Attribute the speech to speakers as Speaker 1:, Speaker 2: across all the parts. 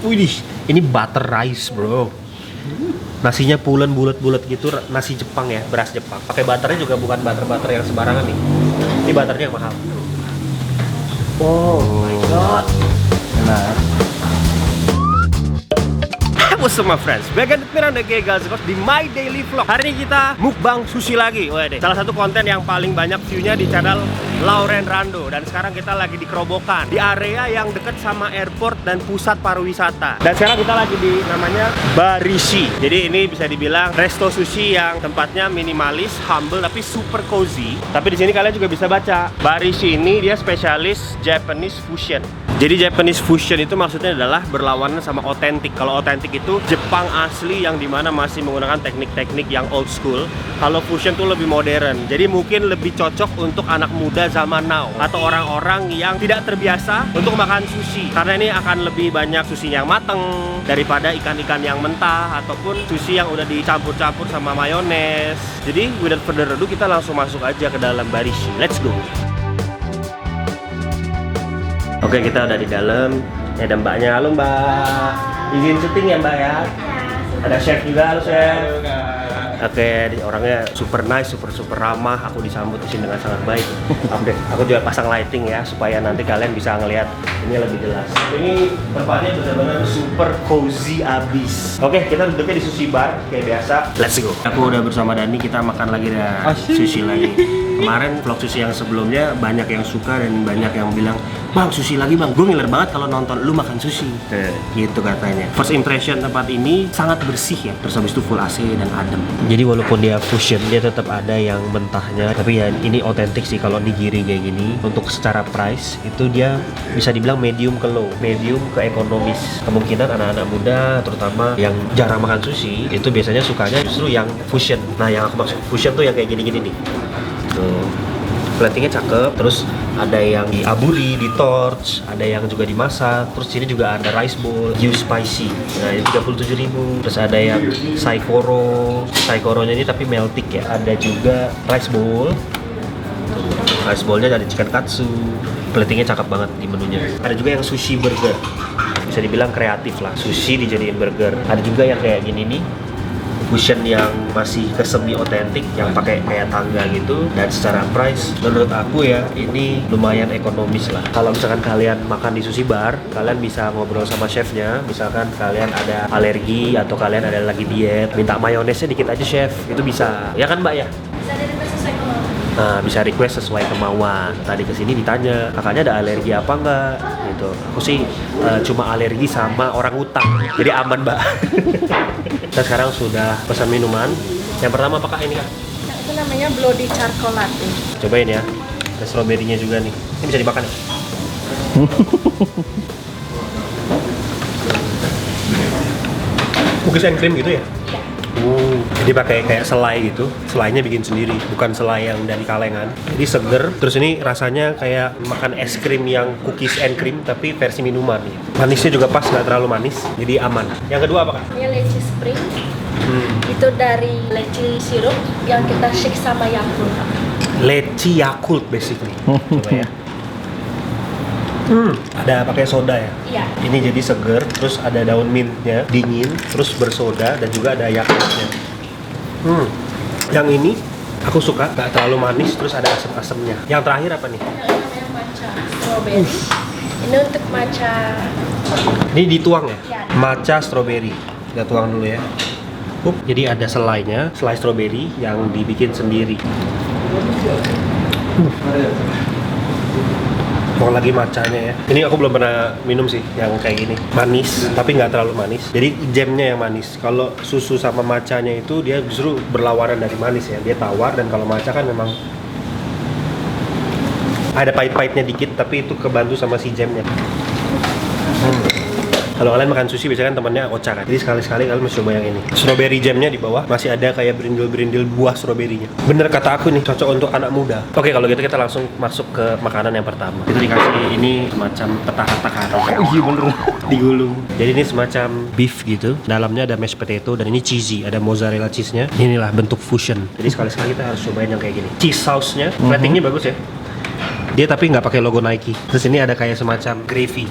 Speaker 1: Wih, ini butter rice bro. Nasinya pulen bulat-bulat gitu, nasi Jepang ya, beras Jepang. Pakai butternya juga bukan butter yang sembarangan nih. Ini butternya yang mahal. Oh my god. Enak. What's up my friends, back at Miranda Gagal di My Daily Vlog. Hari ini kita mukbang sushi lagi. Waduh, salah satu konten yang paling banyak view-nya di channel Lauren Rando. Dan sekarang kita lagi di Kerobokan, di area yang dekat sama airport dan pusat pariwisata. Dan sekarang kita lagi di namanya Barishi. Jadi ini bisa dibilang resto sushi yang tempatnya minimalis, humble tapi super cozy. Tapi di sini kalian juga bisa baca Barishi ini dia spesialis Japanese fusion. Jadi Japanese fusion itu maksudnya adalah berlawanan sama otentik. Kalau otentik itu Jepang asli yang dimana masih menggunakan teknik-teknik yang old school. Kalau fusion tuh lebih modern. Jadi mungkin lebih cocok untuk anak muda zaman now atau orang-orang yang tidak terbiasa untuk makan sushi. Karena ini akan lebih banyak sushi yang mateng daripada ikan-ikan yang mentah ataupun sushi yang udah dicampur-campur sama mayones. Jadi without further ado kita langsung masuk aja ke dalam Barishi. Let's go. Oke, kita udah di dalam. Ini ada mbaknya. Halo mbak. Izin syuting ya mbak ya? Ada chef juga. Halo chef. Oke, orangnya super nice, super ramah. Aku disambut di sini dengan sangat baik. Oke, aku juga pasang lighting ya supaya nanti kalian bisa ngelihat ini lebih jelas. Ini tempatnya benar-benar super cozy abis. Oke, kita duduknya di sushi bar kayak biasa. Let's go. Aku udah bersama Dani, kita makan lagi dah sushi lagi. Kemarin vlog sushi yang sebelumnya banyak yang suka dan banyak yang bilang, "Bang, sushi lagi bang." Gue ngiler banget kalau nonton lu makan sushi. Gitu katanya. First impression tempat ini sangat bersih ya. Terus habis itu full AC dan adem. Jadi walaupun dia fusion, dia tetap ada yang mentahnya. Tapi ya ini otentik sih kalau nigiri kayak gini. Untuk secara price itu dia bisa dibilang medium ke low, medium ke ekonomis. Kemungkinan anak-anak muda terutama yang jarang makan sushi itu biasanya sukanya justru yang fusion. Nah yang aku maksud fusion tuh yang kayak gini-gini nih. Tuh, platingnya cakep, terus ada yang diaburi, di torch, ada yang juga dimasak, terus sini juga ada rice bowl, you spicy, nah ini 37.000, terus ada yang saikoronya ini tapi meltik ya, ada juga rice bowl, rice bowlnya ada chicken katsu, platingnya cakep banget di menunya, ada juga yang sushi burger, bisa dibilang kreatif lah, sushi dijadiin burger, ada juga yang kayak gini nih, fusion yang masih ke semi otentik yang pakai kayak tangga gitu, dan secara price menurut aku ya ini lumayan ekonomis lah. Kalau misalkan kalian makan di sushi bar, kalian bisa ngobrol sama chefnya, misalkan kalian ada alergi atau kalian ada lagi diet, minta mayonesnya dikit aja chef, itu bisa ya kan mbak ya?
Speaker 2: Bisa request sesuai kemauan.
Speaker 1: Nah, bisa request sesuai kemauan. Tadi kesini ditanya, kakaknya ada alergi apa enggak? Gitu. Aku sih cuma alergi sama orang utang, jadi aman mbak. Kita sekarang sudah pesan minuman. Yang pertama apakah ini kak?
Speaker 2: Itu namanya Bloody Charcoal Latte.
Speaker 1: Cobain ya. Ada stroberinya juga nih. Ini bisa dimakan ya? Cookies and cream gitu ya? Jadi pakai kayak selai gitu. Selainya bikin sendiri, bukan selai yang dari kalengan. Jadi seger. Terus ini rasanya kayak makan es krim yang cookies and cream tapi versi minuman. Manisnya juga pas, nggak terlalu manis. Jadi aman. Yang kedua apa kak?
Speaker 2: Ini leci spring. Itu dari leci sirup yang kita shake sama Yakult.
Speaker 1: Leci Yakult basically. Coba ya. Ada pakai soda ya?
Speaker 2: Iya.
Speaker 1: Ini jadi seger, terus ada daun mintnya, dingin, terus bersoda, dan juga ada Yakultnya. Yang ini aku suka, nggak terlalu manis, terus ada asam-asamnya. Yang terakhir apa nih?
Speaker 2: Yang namanya matcha strawberry. Ini untuk matcha.
Speaker 1: Ini dituang ya?
Speaker 2: Iya.
Speaker 1: Matcha strawberry. Kita tuang dulu ya. Jadi ada selainya, selai strawberry yang dibikin sendiri. Tuang lagi matchanya ya. Ini aku belum pernah minum sih yang kayak gini. Manis, tapi nggak terlalu manis. Jadi jamnya yang manis. Kalau susu sama matchanya itu dia justru berlawanan dari manis ya. Dia tawar, dan kalau matcha kan memang ada pahit-pahitnya dikit, tapi itu kebantu sama si jamnya. Kalau kalian makan sushi biasanya kan temannya ocha kan. Jadi sekali-sekali kalian mesti coba yang ini. Strawberry jamnya di bawah masih ada kayak berindil-berindil buah stroberinya. Bener kata aku nih, cocok untuk anak muda. Oke, kalau gitu kita langsung masuk ke makanan yang pertama. Itu dikasih ini semacam petaka karo. Iya bener, digulung. Jadi ini semacam beef gitu. Dalamnya ada mashed potato dan ini cheesy, ada mozzarella cheese-nya. Inilah bentuk fusion. Jadi sekali-sekali kita harus cobain yang kayak gini. Cheese sauce-nya, platingnya bagus ya. Dia tapi nggak pakai logo Nike. Terus ini ada kayak semacam gravy.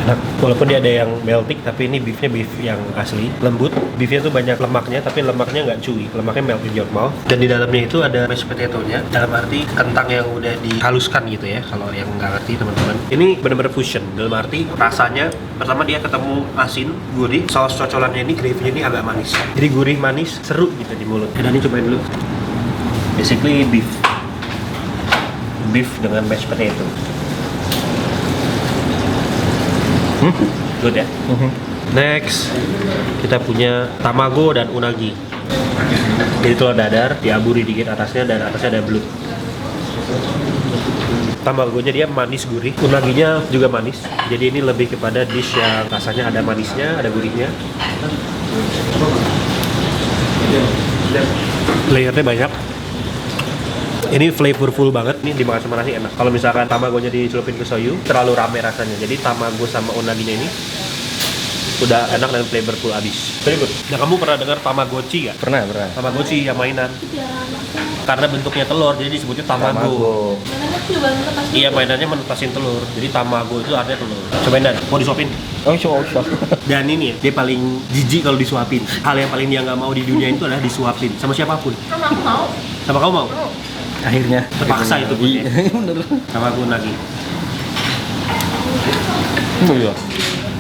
Speaker 1: Enak. Walaupun dia ada yang melting, tapi ini beefnya beef yang asli, lembut. Beefnya tuh banyak lemaknya, tapi lemaknya nggak chewy, lemaknya melt in your mouth. Dan di dalamnya itu ada mashed potato-nya, dalam arti kentang yang udah dihaluskan gitu ya. Kalau yang nggak ngerti teman-teman, ini benar-benar fusion. Dalam arti rasanya, pertama dia ketemu asin, gurih, saus cocolannya ini, gravy-nya ini agak manis. Jadi gurih, manis, seru gitu di mulut. Dan ini cobain dulu. Basically beef dengan mashed potato. Good ya. Next, kita punya tamago dan unagi. Jadi telur dadar, diaburi dikit atasnya, dan atasnya ada belut. Tamagonya dia manis gurih, unaginya juga manis. Jadi ini lebih kepada dish yang rasanya ada manisnya, ada gurihnya. Layernya banyak. Ini flavorful banget, ini dimakan sama nasi enak. Kalau misalkan tamagonya dicelupin ke soyu, terlalu rame rasanya. Jadi tamago sama unaginya ini udah enak dan flavorful abis. Very good. Nah, kamu pernah dengar Tamagotchi nggak?
Speaker 3: Pernah.
Speaker 1: Tamagotchi yang mainan. Karena bentuknya telur, jadi disebutnya tamago. Iya, mainannya menetasin telur. Jadi tamago itu artinya telur. Cobain Dan, mau disuapin?
Speaker 3: Oh, show.
Speaker 1: Dan ini ya, dia paling jijik kalau disuapin. Hal yang paling dia nggak mau di dunia itu adalah disuapin sama siapapun.
Speaker 2: Sama aku mau.
Speaker 1: Sama kamu mau?
Speaker 3: Akhirnya
Speaker 1: Terpaksa itu pun ya.
Speaker 3: Bener.
Speaker 1: Tamago lagi.
Speaker 3: Iya.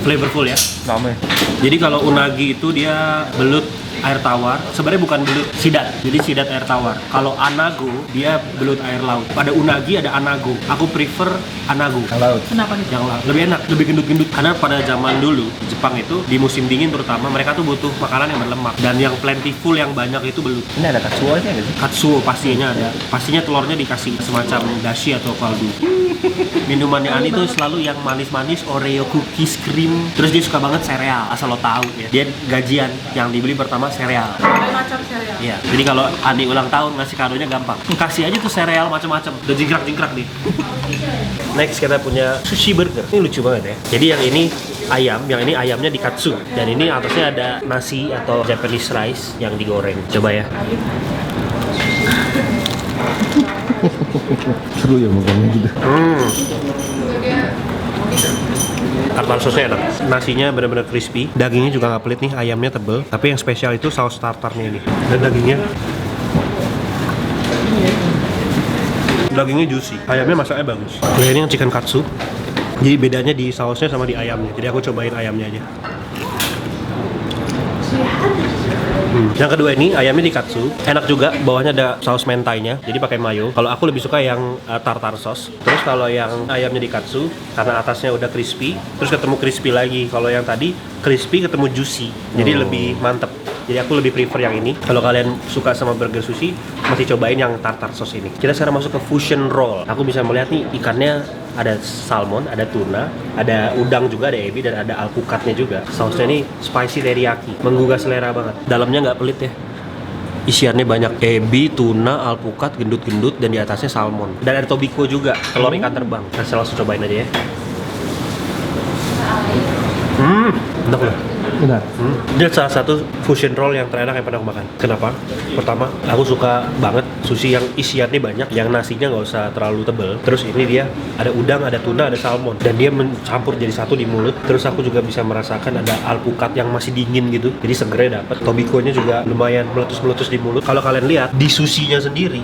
Speaker 1: Flavorful ya.
Speaker 3: Rame.
Speaker 1: Jadi kalau unagi itu dia belut air tawar, sebenarnya bukan belut sidat, jadi sidat air tawar. Kalau anago dia belut air laut. Pada unagi ada anago. Aku prefer anago.
Speaker 3: Yang laut.
Speaker 2: Kenapa nih?
Speaker 1: Yang laut lebih enak, lebih gendut-gendut. Karena pada zaman dulu di Jepang itu di musim dingin terutama mereka tuh butuh makanan yang berlemak dan yang plentiful yang banyak itu belut.
Speaker 3: Ini ada katsuonya nggak sih?
Speaker 1: Katsuo pastinya ada. Pastinya telurnya dikasih semacam dashi atau kaldu. Minumannya Ani tuh selalu yang manis-manis, Oreo cookies, krim. Terus dia suka banget sereal, asal lo tahu ya. Dia gajian yang dibeli pertama sereal.
Speaker 2: Macam cereal.
Speaker 1: Iya. Jadi kalau Ani ulang tahun ngasih kadonya gampang. Kasih aja tuh sereal macam-macam. Udah jingkrak-jingkrak nih. Next kita punya sushi burger. Ini lucu banget ya. Jadi yang ini ayam, yang ini ayamnya di katsu. Dan ini atasnya ada nasi atau Japanese rice yang digoreng. Coba ya.
Speaker 3: Seru ya makannya gitu.
Speaker 1: Tartar sosnya enak. Nasinya benar-benar crispy. Dagingnya juga nggak pelit nih. Ayamnya tebel. Tapi yang spesial itu saus tartarnya ini. Dan dagingnya juicy. Ayamnya masaknya bagus. Nah, ini yang chicken katsu. Jadi bedanya di sausnya sama di ayamnya. Jadi aku cobain ayamnya aja. Yang kedua ini ayamnya di katsu, enak juga. Bawahnya ada saus mentainya, jadi pakai mayo. Kalau aku lebih suka yang tartar sauce. Terus kalau yang ayamnya di katsu, karena atasnya udah crispy, terus ketemu crispy lagi. Kalau yang tadi crispy ketemu juicy, jadi lebih mantep. Jadi aku lebih prefer yang ini. Kalau kalian suka sama burger sushi, masih cobain yang tartar sauce ini. Kita sekarang masuk ke fusion roll. Aku bisa melihat nih ikannya ada salmon, ada tuna, ada udang juga, ada ebi, dan ada alpukatnya juga. Sausnya ini spicy teriyaki, menggugah selera banget. Dalamnya nggak pelit ya. Isiannya banyak ebi, tuna, alpukat, gendut-gendut, dan di atasnya salmon. Dan ada tobiko juga, telur ikan terbang. Nah, saya langsung cobain aja ya. Enak loh.
Speaker 3: Benar.
Speaker 1: Dia salah satu fusion roll yang terenak yang pernah aku makan. Kenapa? Pertama, aku suka banget sushi yang isiannya banyak, yang nasinya nggak usah terlalu tebel. Terus ini dia ada udang, ada tuna, ada salmon, dan dia mencampur jadi satu di mulut. Terus aku juga bisa merasakan ada alpukat yang masih dingin gitu, jadi segernya dapet. Tobikonya juga lumayan meletus-meletus di mulut. Kalau kalian lihat di sushinya sendiri,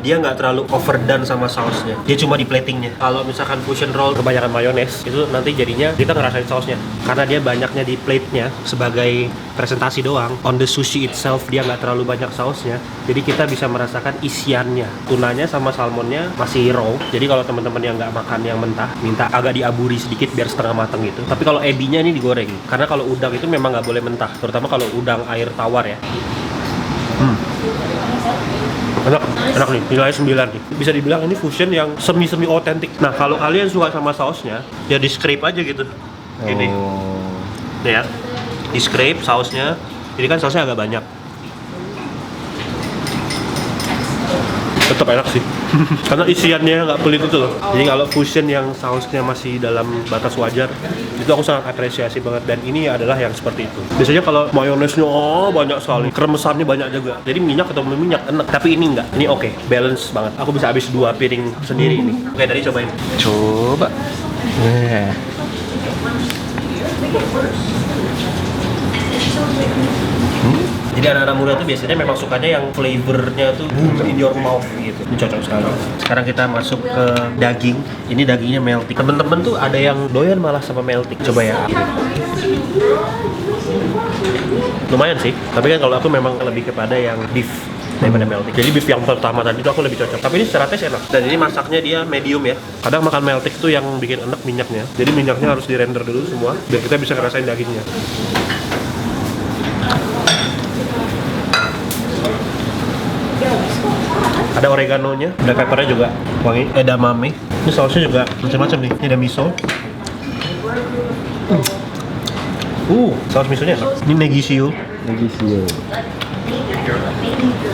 Speaker 1: dia nggak terlalu overdone sama sausnya, dia cuma di platingnya. Kalau misalkan fusion roll kebanyakan mayones, itu nanti jadinya kita ngerasain sausnya, karena dia banyaknya di plate-nya sebagai presentasi doang. On the sushi itself dia nggak terlalu banyak sausnya, jadi kita bisa merasakan isiannya. Tunanya sama salmonnya masih raw, jadi kalau teman-teman yang nggak makan yang mentah, minta agak diaburi sedikit biar setengah matang gitu. Tapi kalau ebinya ini digoreng, karena kalau udang itu memang nggak boleh mentah, terutama kalau udang air tawar ya. Enak nih, nilainya 9 nih. Bisa dibilang ini fusion yang semi-semi otentik. Nah, kalau kalian suka sama sausnya, ya di scrape aja gitu. Gini. Nih ya. Di scrape sausnya. Jadi kan sausnya agak banyak. Tetap enak sih. Karena isiannya nggak pelit itu loh. Jadi kalau fusion yang sausnya masih dalam batas wajar, itu aku sangat apresiasi banget. Dan ini adalah yang seperti itu. Biasanya kalau mayonesnya banyak sekali, kremesannya banyak juga. Jadi minyak atau minyak enak. Tapi ini enggak. Ini oke, balance banget. Aku bisa habis 2 piring sendiri ini. Oke, tadi cobain.
Speaker 3: Coba.
Speaker 1: Jadi anak-anak muda tuh biasanya memang sukanya yang flavornya tuh boom in your mouth gitu. Ini cocok sekali. Sekarang kita masuk ke daging. Ini dagingnya melting. Temen-temen tuh ada yang doyan malah sama melting. Coba ya. Lumayan sih. Tapi kan kalau aku memang lebih kepada yang beef daripada melting. Jadi beef yang pertama tadi itu aku lebih cocok. Tapi ini secara taste enak. Dan ini masaknya dia medium ya. Kadang makan melting tuh yang bikin enak minyaknya. Jadi minyaknya harus dirender dulu semua biar kita bisa ngerasain dagingnya. Ada oreganonya, ada peppernya juga wangi, edamame. Ini sausnya juga macam-macam nih. Ini ada miso. Saus misonya enak. Ini negisio.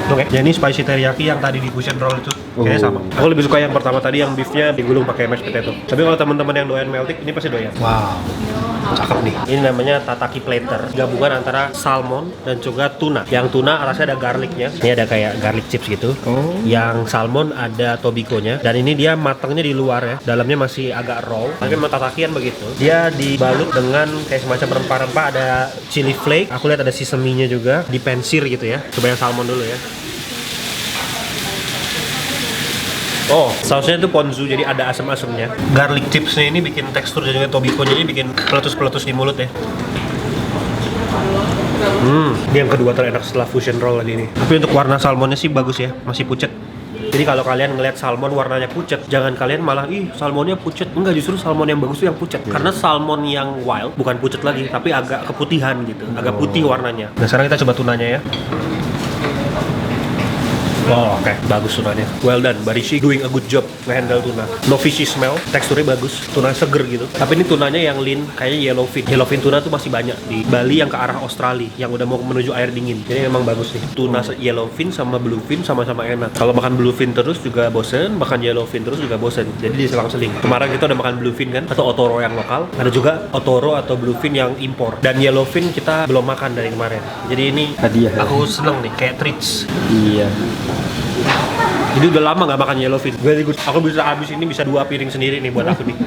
Speaker 1: Oke, jadi ini spicy teriyaki yang tadi di fusion roll itu kayaknya sama. Aku lebih suka yang pertama tadi yang beefnya digulung pakai mashed potato. Tapi kalau teman-teman yang doyan melting, ini pasti doyan. Wow, cakep nih. Ini namanya tataki platter, gabungan antara salmon dan juga tuna. Yang tuna rasanya ada garlicnya. Ini ada kayak garlic chips gitu. Yang salmon ada tobikonya. Dan ini dia matangnya di luar ya, dalamnya masih agak raw. Tapi memang tatakian begitu. Dia dibalut dengan kayak semacam rempah-rempah. Ada chili flake. Aku lihat ada sesaminya juga. Dipensir gitu ya. Coba yang salmon dulu ya. Oh, sausnya itu ponzu, jadi ada asam-asamnya. Garlic chipsnya ini bikin tekstur dan juga tobikonya ini bikin peletus-peletus di mulut ya. Ini yang kedua terenak setelah fusion roll tadi ini. Tapi untuk warna salmonnya sih bagus ya, masih pucet. Jadi kalau kalian ngelihat salmon warnanya pucet, jangan kalian malah salmonnya pucet. Enggak, justru salmon yang bagus tuh yang pucet. Karena salmon yang wild bukan pucet lagi, tapi agak keputihan gitu, agak putih warnanya. Nah sekarang kita coba tunanya ya. Oh, oke. Bagus tunanya. Well done, Barishi doing a good job nge-handle tuna. No fishy smell, teksturnya bagus, tuna seger gitu. Tapi ini tunanya yang lean, kayaknya yellowfin. Yellowfin tuna tuh masih banyak di Bali yang ke arah Australia, yang udah mau menuju air dingin. Jadi memang bagus nih. Tuna yellowfin sama bluefin sama-sama enak. Kalau makan bluefin terus juga bosen, makan yellowfin terus juga bosen. Jadi diselang-seling. Kemarin kita udah makan bluefin kan, atau otoro yang lokal. Ada juga otoro atau bluefin yang impor. Dan yellowfin kita belum makan dari kemarin. Jadi ini
Speaker 3: hadiah.
Speaker 1: Aku seneng nih, kayak treats.
Speaker 3: Iya.
Speaker 1: Jadi udah lama nggak makan yellowfin. Very good. Aku bisa habis ini bisa 2 piring sendiri nih buat aku nih.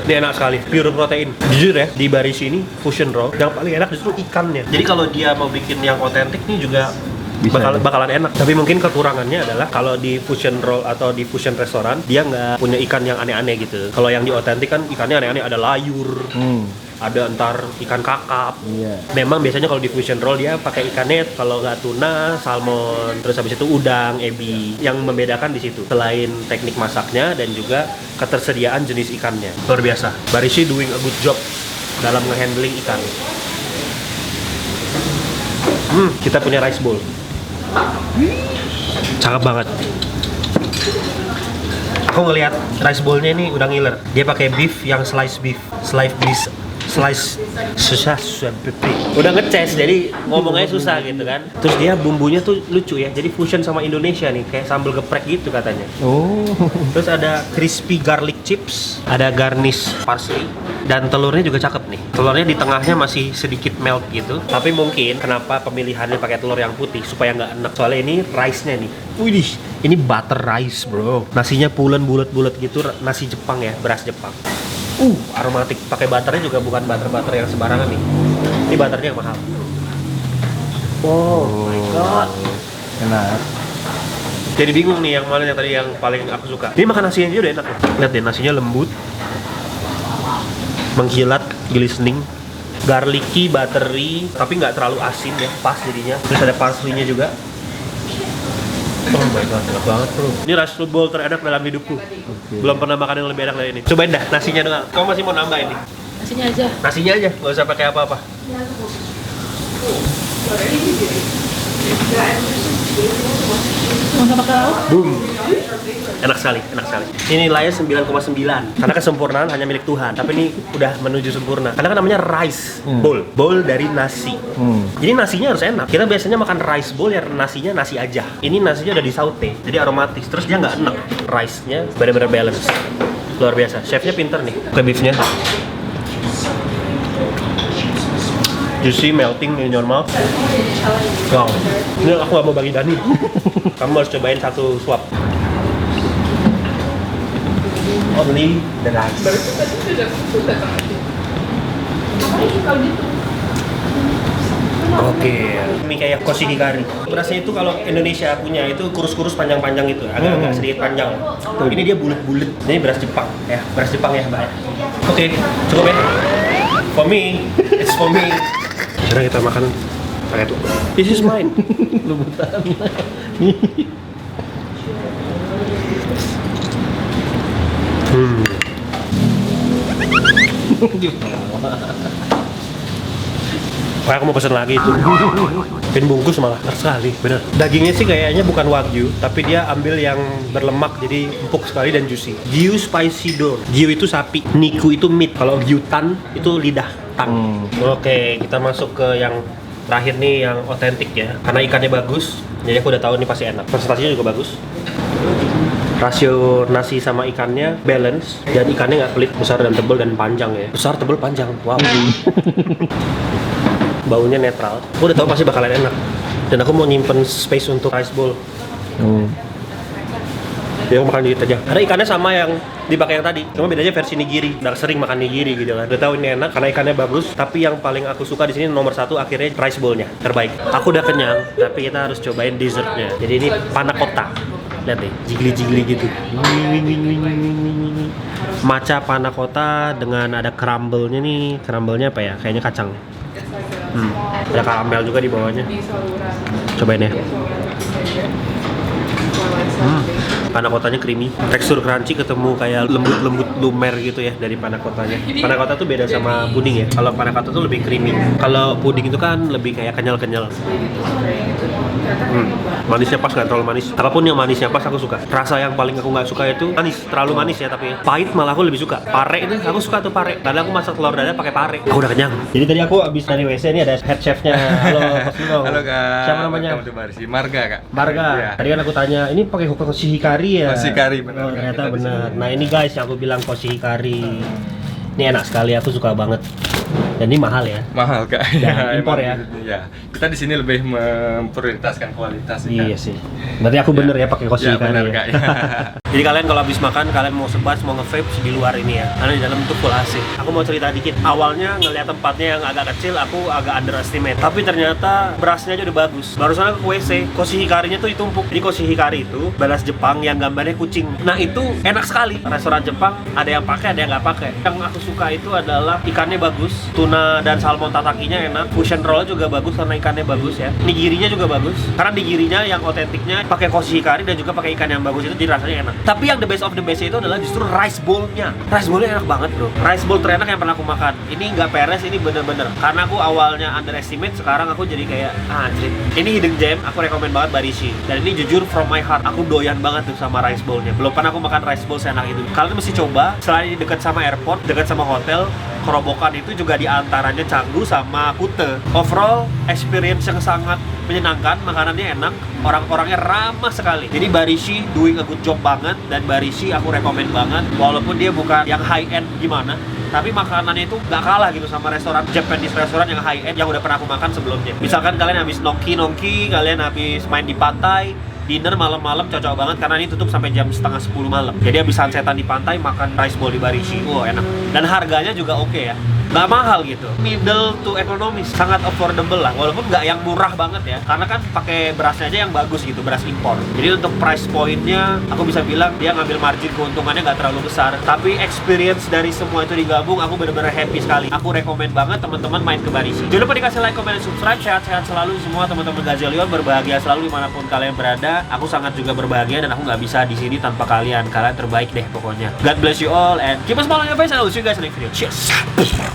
Speaker 1: Ini enak sekali, pure protein. Jujur ya, di Barishi ini fusion roll yang paling enak justru ikannya. Jadi kalau dia mau bikin yang otentik nih juga bakalan enak. Tapi mungkin kekurangannya adalah kalau di fusion roll atau di fusion restoran dia nggak punya ikan yang aneh-aneh gitu. Kalau yang di otentik kan ikannya aneh-aneh, ada layur. Ada entar ikan kakap. Memang biasanya kalau di fusion roll dia pakai ikannya kalau nggak tuna, salmon, terus habis itu udang, ebi. Yang membedakan di situ selain teknik masaknya dan juga ketersediaan jenis ikannya. Luar biasa. Barishi doing a good job dalam ngehandling ikan. Kita punya rice bowl. Cakep banget. Aku ngelihat rice bowl-nya ini udah ngiler. Dia pakai beef yang slice beef. Susah udah ngeces jadi ngomongnya susah gitu kan. Terus dia bumbunya tuh lucu ya, jadi fusion sama Indonesia nih, kayak sambal geprek gitu katanya. Terus ada crispy garlic chips, ada garnish parsley, dan telurnya juga cakep nih. Telurnya di tengahnya masih sedikit melt gitu, tapi mungkin kenapa pemilihannya pakai telur yang putih supaya nggak enak, soalnya ini rice-nya nih. Widih, ini butter rice bro. Nasinya pulen bulat-bulat gitu, nasi Jepang ya, beras Jepang. Aromatik. Pakai butternya juga bukan butter yang sembarangan nih. Ini butternya yang mahal. Oh my god.
Speaker 3: Enak.
Speaker 1: Jadi bingung nih yang mana yang tadi yang paling aku suka. Ini makan nasinya aja udah enak. Lihat deh, nasinya lembut, mengkilat, glistening, garlicky, buttery, tapi nggak terlalu asin ya, pas jadinya. Terus ada parsley-nya juga. Oh my god, enak banget bro. Ini rice bowl terenak dalam hidupku. Belum pernah makan yang lebih enak dari ini. Cobain dah nasinya doang. Kamu masih mau nambah ini?
Speaker 2: Nasinya aja.
Speaker 1: Nasinya aja, nggak usah pakai apa-apa.
Speaker 2: Mau sama kau?
Speaker 1: Boom. Enak sekali, enak sekali. Ini nilainya 9,9 karena kesempurnaan hanya milik Tuhan. Tapi ini udah menuju sempurna. Karena kan namanya rice bowl, bowl dari nasi. Jadi nasinya harus enak. Kita biasanya makan rice bowl ya nasinya nasi aja. Ini nasinya udah disaute, jadi aromatis. Terus dia nggak enak. Rice-nya benar-benar balance. Luar biasa. Chefnya pinter nih. Oke, beefnya. Juicy, melting in your mouth. Wow. Ini aku gak mau bagi Dani. Kamu harus cobain satu suap. Only the rice. Oke, mie kayak koshihikari. Berasnya itu kalau Indonesia punya itu kurus-kurus panjang-panjang gitu, agak-agak sedikit panjang. Ini dia bulat-bulat. Ini beras Jepang ya, beras Jepang ya, Mbak. Oke, cukup ya. For me, it's for me. Sekarang kita makan pakai itu. This is mine.
Speaker 3: Lubutan.
Speaker 1: Wah, aku mau pesen lagi itu. Pin bungkus malah, enak sekali, bener. Dagingnya sih kayaknya bukan wagyu, tapi dia ambil yang berlemak, jadi empuk sekali dan juicy. Gyu spicy door. Gyu itu sapi, niku itu meat. Kalau gyutan itu lidah, tang. Oke, kita masuk ke yang terakhir nih, yang otentik ya. Karena ikannya bagus, jadi aku udah tahu ini pasti enak. Presentasinya juga bagus. Rasio nasi sama ikannya balance, dan ikannya nggak pelit, besar dan tebal dan panjang ya. Besar, tebal, panjang. Wow. Baunya netral. Aku udah tahu pasti bakalan enak. Dan aku mau nyimpen space untuk rice bowl. Jadi aku makan dikit aja. Karena ikannya sama yang dipakai yang tadi. Cuma bedanya versi nigiri. Udah sering makan nigiri gitu kan. Udah tahu ini enak karena ikannya bagus. Tapi yang paling aku suka di sini nomor satu akhirnya rice bowl-nya terbaik. Aku udah kenyang, tapi kita harus cobain dessertnya. Jadi ini panna cotta. Lihat deh, jigli-jigli gitu. Matcha panna cotta dengan ada crumble-nya nih. Crumble-nya apa ya? Kayaknya kacang. Ada karamel juga di bawahnya. Cobain ya. Panna cottanya creamy, tekstur crunchy ketemu kayak lembut-lembut lumer gitu ya dari panna cottanya. Panna cotta tuh beda sama puding ya. Kalau panna cotta tuh lebih creamy. Kalau puding itu kan lebih kayak kenyal-kenyal. Manisnya pas, nggak terlalu manis. Apapun yang manisnya pas aku suka. Rasa yang paling aku nggak suka itu manis, terlalu manis ya tapi pahit malah aku lebih suka. Pare itu aku suka tuh pare. Karena aku masak telur dadar pakai pare. Aku udah kenyang. Jadi tadi aku abis dari WC ini ada head chefnya. Halo, Mas Lino.
Speaker 3: Halo Kak.
Speaker 1: Siapa namanya?
Speaker 3: Marga Kak.
Speaker 1: Marga.
Speaker 3: Ya.
Speaker 1: Tadi kan aku tanya, ini pakai koshihikari ya?
Speaker 3: Koshihikari, benar.
Speaker 1: Oh, ternyata benar. Nah ini guys yang aku bilang koshihikari. Ini enak sekali, aku suka banget. Dan ini mahal ya?
Speaker 3: Mahal Kak.
Speaker 1: Dan impor ya?
Speaker 3: Ya. Kita di sini lebih memprioritaskan kualitas.
Speaker 1: Iya sih. Berarti aku bener ya pakai koshihikari.
Speaker 3: Ya, benar,
Speaker 1: Ya.
Speaker 3: Kak.
Speaker 1: Jadi kalian kalau habis makan, kalian mau sebat, mau nge-vape di luar ini ya. Karena di dalam itu full AC. Aku mau cerita dikit. Awalnya ngeliat tempatnya yang agak kecil, aku agak underestimate. Tapi ternyata berasnya aja udah bagus. Barusan aku ke WC, koshihikarinya tuh ditumpuk. Jadi koshihikari itu beras Jepang yang gambarnya kucing. Nah itu enak sekali. Restoran Jepang ada yang pakai, ada yang nggak pakai. Yang aku suka itu adalah ikannya bagus, tuna dan salmon tatakinya enak, fusion roll juga bagus karena ikannya bagus ya. Nigirinya juga bagus. Karena nigirinya yang otentiknya pakai koshihikari dan juga pakai ikan yang bagus itu, jadi rasanya enak. Tapi yang the best of the best itu adalah justru rice bowl-nya. Rice bowl-nya enak banget bro. Rice bowl terenak yang pernah aku makan. Ini nggak peres, ini bener-bener. Karena aku awalnya underestimate, sekarang aku jadi kayak anjir. Ini hidden gem, aku rekomen banget Barishi. Dan ini jujur from my heart, aku doyan banget tuh sama rice bowl-nya. Belum pernah aku makan rice bowl seenak itu. Kalian mesti coba. Selain ini dekat sama airport, dekat sama hotel, Kerobokan itu juga diantaranya Canggu sama Kute. Overall experience yang sangat menyenangkan, makanannya enak, orang-orangnya ramah sekali. Jadi Barishi doing a good job banget, dan Barishi aku rekomen banget. Walaupun dia bukan yang high end gimana, tapi makanannya itu gak kalah gitu sama restoran Japanese, restoran yang high end yang udah pernah aku makan sebelumnya. Misalkan kalian habis nongki, kalian habis main di pantai, dinner malam-malam cocok banget karena ini tutup sampai jam 9:30 malam. Jadi habis sunsetan di pantai makan rice bowl di Barishi, wow enak. Dan harganya juga oke ya. Nggak mahal gitu, middle to economis, sangat affordable lah, walaupun nggak yang murah banget ya, karena kan pakai berasnya aja yang bagus gitu, beras impor. Jadi untuk price pointnya, aku bisa bilang dia ngambil margin keuntungannya nggak terlalu besar, tapi experience dari semua itu digabung, aku benar-benar happy sekali. Aku rekomen banget teman-teman main ke Barishi. Jangan lupa dikasih like, comment, dan subscribe. Sehat-sehat selalu semua teman-teman Gazelion, berbahagia selalu dimanapun kalian berada. Aku sangat juga berbahagia dan aku nggak bisa di sini tanpa kalian. Kalian terbaik deh pokoknya. God bless you all and keep on smiling on your face, and I'll see you guys in the next video. Cheers.